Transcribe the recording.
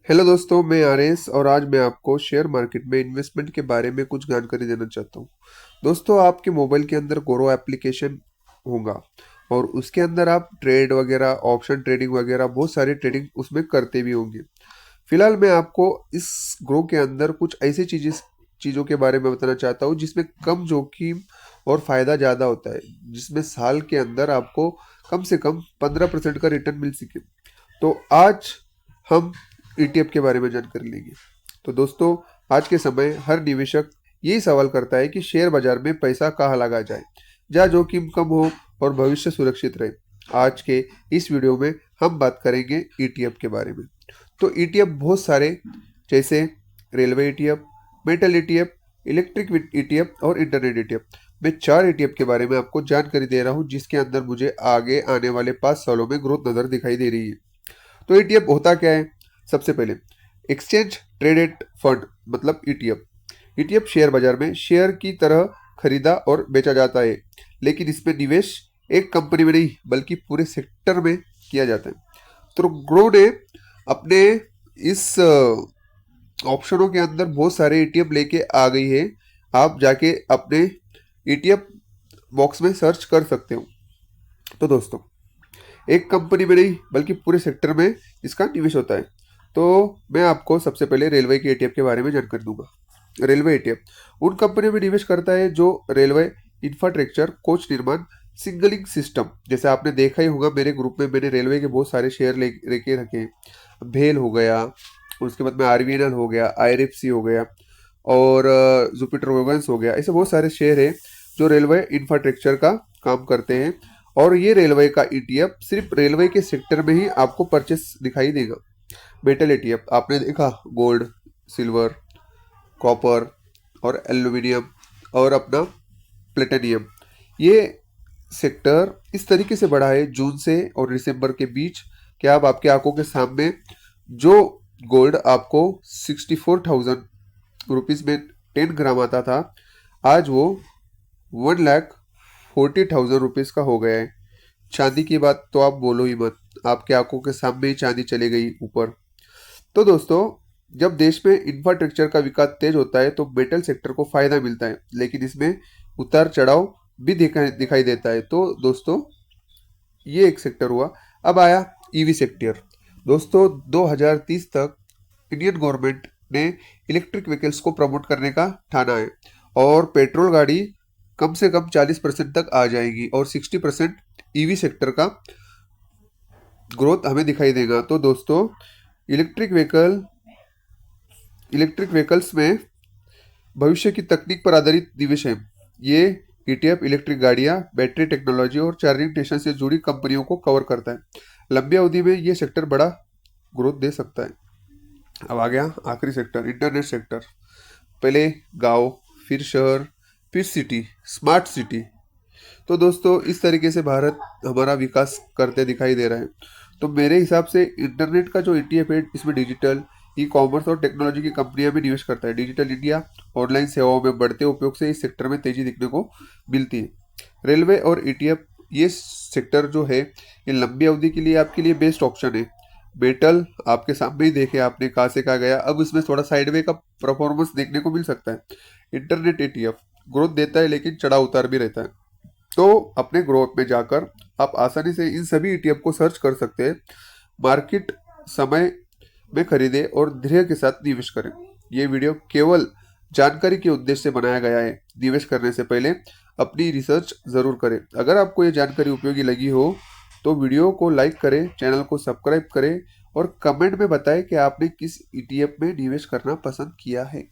Hello दोस्तों, मैं RS और आज मैं आपको शेयर मार्केट में इन्वेस्टमेंट के बारे में कुछ जानकारी देना चाहता हूँ। दोस्तों, आपके मोबाइल के अंदर गोरो एप्लीकेशन होगा और उसके अंदर आप ट्रेड वगैरह, ऑप्शन ट्रेडिंग वगैरह बहुत सारी ट्रेडिंग उसमें करते भी होंगे। फिलहाल मैं आपको इस ग्रो के अंदर कुछ ऐसी चीज़ों के बारे में बताना चाहता हूँ जिसमें कम जोखिम और फायदा ज़्यादा होता है, जिसमें साल के अंदर आपको कम से कम 15% का रिटर्न मिल सके। तो आज हम ईटीएफ के बारे में जानकारी लेंगे। तो दोस्तों, आज के समय हर निवेशक यही सवाल करता है कि शेयर बाजार में पैसा कहाँ लगा जाए, जहाँ जोखिम कम हो और भविष्य सुरक्षित रहे। आज के इस वीडियो में हम बात करेंगे ईटीएफ के बारे में। तो ईटीएफ बहुत सारे, जैसे railway ETF, metal ETF, electric ETF और इंटरनेट ईटीएफ। मैं 4 ईटीएफ के बारे में आपको जानकारी दे रहा हूँ, जिसके अंदर मुझे आगे आने वाले 5 सालों में ग्रोथ नजर दिखाई दे रही है। तो ईटीएफ होता क्या है? सबसे पहले, एक्सचेंज ट्रेडेड फंड मतलब ईटीएफ। ईटीएफ शेयर बाजार में शेयर की तरह खरीदा और बेचा जाता है, लेकिन इसमें निवेश एक कंपनी में नहीं बल्कि पूरे सेक्टर में किया जाता है। तो ग्रो ने अपने इस ऑप्शनों के अंदर बहुत सारे ईटीएफ लेके आ गई है। आप जाके अपने ईटीएफ बॉक्स में सर्च कर सकते हो। तो दोस्तों, एक कंपनी में नहीं बल्कि पूरे सेक्टर में इसका निवेश होता है। तो मैं आपको सबसे पहले रेलवे के ईटीएफ के बारे में जानकारी दूंगा। रेलवे ईटीएफ उन कंपनियों में निवेश करता है जो रेलवे इंफ्रास्ट्रक्चर, कोच निर्माण, सिग्नलिंग सिस्टम, जैसे आपने देखा ही होगा, मेरे ग्रुप में मैंने रेलवे के बहुत सारे शेयर लेके रखे हैं। भेल हो गया, उसके बाद में आरवीएनएल हो गया, आईआरएफसी हो गया और जुपिटर वेगन्स हो गया। ऐसे बहुत सारे शेयर है जो रेलवे इंफ्रास्ट्रक्चर का काम करते हैं। और ये रेलवे का ईटीएफ सिर्फ रेलवे के सेक्टर में ही आपको परचेस दिखाई देगा। मेटल ईटीएफ आपने देखा, गोल्ड, सिल्वर, कॉपर और एल्यूमिनियम और अपना प्लेटिनियम। ये सेक्टर इस तरीके से बढ़ा है जून से और दिसंबर के बीच कि आप आपके आंखों के सामने जो गोल्ड आपको 64,000 रुपीज़ में 10 ग्राम आता था, आज वो 1,40,000 रुपीज़ का हो गया है। चांदी की बात तो आप बोलो ही मत, आपके आंखों के सामने ही चांदी चली गई ऊपर। तो दोस्तों, जब देश में इंफ्रास्ट्रक्चर का विकास तेज होता है तो मेटल सेक्टर को फायदा मिलता है, लेकिन इसमें उतार चढ़ाव भी दिखाई देता है। तो दोस्तों, ये एक सेक्टर हुआ। अब आया ईवी सेक्टर। दोस्तों, 2030 तक इंडियन गवर्नमेंट ने इलेक्ट्रिक व्हीकल्स को प्रमोट करने का ठाना है और पेट्रोल गाड़ी कम से कम 40% तक आ जाएगी और 60% ईवी सेक्टर का ग्रोथ हमें दिखाई देगा। तो दोस्तों, इलेक्ट्रिक व्हीकल्स में भविष्य की तकनीक पर आधारित निवेश है। ये ईटीएफ इलेक्ट्रिक गाड़ियां, बैटरी टेक्नोलॉजी और चार्जिंग स्टेशन से जुड़ी कंपनियों को कवर करता है। लंबी अवधि में ये सेक्टर बड़ा ग्रोथ दे सकता है। अब आ गया आखिरी सेक्टर, इंटरनेट सेक्टर। पहले गांव, फिर शहर, फिर सिटी, स्मार्ट सिटी। तो दोस्तों, इस तरीके से भारत हमारा विकास करते दिखाई दे रहा है। तो मेरे हिसाब से इंटरनेट का जो ईटीएफ है, इसमें डिजिटल, ई कॉमर्स और टेक्नोलॉजी की कंपनियां भी निवेश करता है। डिजिटल इंडिया, ऑनलाइन सेवाओं में बढ़ते उपयोग से इस सेक्टर में तेजी दिखने को मिलती है। रेलवे और ईटीएफ, ये सेक्टर जो है, ये लंबी अवधि के लिए आपके लिए बेस्ट ऑप्शन है। मेटल आपके सामने ही देखे आपने कहाँ से कहाँ गया। अब इसमें थोड़ा साइडवे का परफॉर्मेंस देखने को मिल सकता है। इंटरनेट ईटीएफ ग्रोथ देता है लेकिन चढ़ाव उतार भी रहता है। तो अपने ग्रोथ में जाकर आप आसानी से इन सभी ईटीएफ को सर्च कर सकते हैं। मार्केट समय में खरीदे और धैर्य के साथ निवेश करें। ये वीडियो केवल जानकारी के उद्देश्य से बनाया गया है। निवेश करने से पहले अपनी रिसर्च जरूर करें। अगर आपको ये जानकारी उपयोगी लगी हो तो वीडियो को लाइक करें, चैनल को सब्सक्राइब करें और कमेंट में बताएं कि आपने किस ईटीएफ में निवेश करना पसंद किया है।